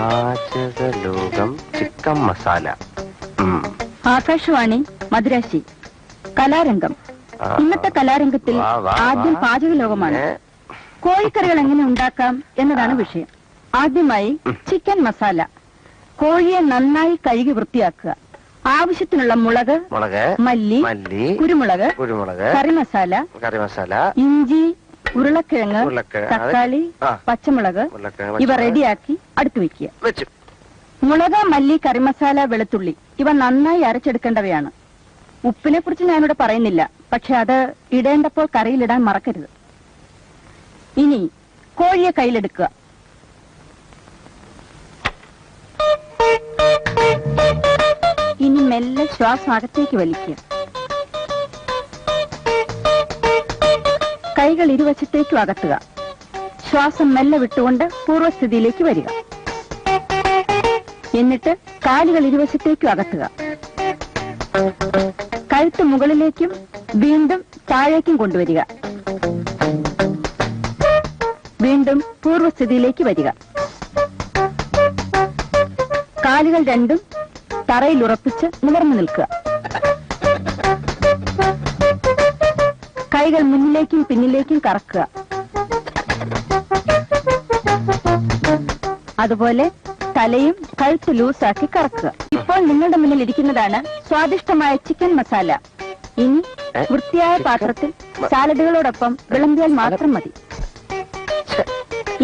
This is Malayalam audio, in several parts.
പാചകലോകം ചിക്കൻ മസാല. ആകാശവാണി മദ്രാശി. കലാരംഗം. ഇന്നത്തെ കലാരംഗത്തിൽ ആദ്യം പാചകലോകമാണ്. കോഴിക്കറികൾ എങ്ങനെ ഉണ്ടാക്കാം എന്നതാണ് വിഷയം. ആദ്യമായി ചിക്കൻ മസാല. കോഴിയെ നന്നായി കഴുകി വൃത്തിയാക്കുക. ആവശ്യത്തിനുള്ള മുളക്, മല്ലി, കുരുമുളക്, കറിമസാല, ഇഞ്ചി, ഉരുളക്കിഴങ്ങ്, തക്കാളി, പച്ചമുളക് ഇവ റെഡിയാക്കി അടുത്തു വയ്ക്കുക. മുളക്, മല്ലി, കറിമസാല, വെളുത്തുള്ളി ഇവ നന്നായി അരച്ചെടുക്കേണ്ടവയാണ്. ഉപ്പിനെ കുറിച്ച് ഞാനിവിടെ പറയുന്നില്ല, പക്ഷെ അത് ഇടേണ്ടപ്പോൾ കറിയിലിടാൻ മറക്കരുത്. ഇനി കോഴിയെ കയ്യിലെടുക്കുക. ഇനി മെല്ലെ ശ്വാസം അകത്തേക്ക് വലിക്കുക. കൈകൾ ഇരുവശത്തേക്കും അകത്തുക. ശ്വാസം മെല്ലെ വിട്ടുകൊണ്ട് പൂർവ്വസ്ഥിതിയിലേക്ക് വരിക. എന്നിട്ട് കാലുകൾ ഇരുവശത്തേക്കും അകത്തുക. കഴുത്ത് മുകളിലേക്കും വീണ്ടും താഴേക്കും കൊണ്ടുവരിക. വീണ്ടും പൂർവ്വസ്ഥിതിയിലേക്ക് വരിക. കാലുകൾ രണ്ടും തറയിൽ ഉറപ്പിച്ച് നിവർന്നു നിൽക്കുക. കൈകൾ മുന്നിലേക്കും പിന്നിലേക്കും കറക്കുക. അതുപോലെ തലയും കഴുത്ത് ലൂസാക്കി കറക്കുക. ഇപ്പോൾ നിങ്ങളുടെ മുന്നിൽ ഇരിക്കുന്നതാണ് സ്വാദിഷ്ടമായ ചിക്കൻ മസാല. ഇനി വൃത്തിയായ പാത്രത്തിൽ സാലഡുകളോടൊപ്പം വിളമ്പിയാൽ മാത്രം മതി.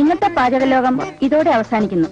ഇന്നത്തെ പാചകലോകം ഇതോടെ അവസാനിക്കുന്നു.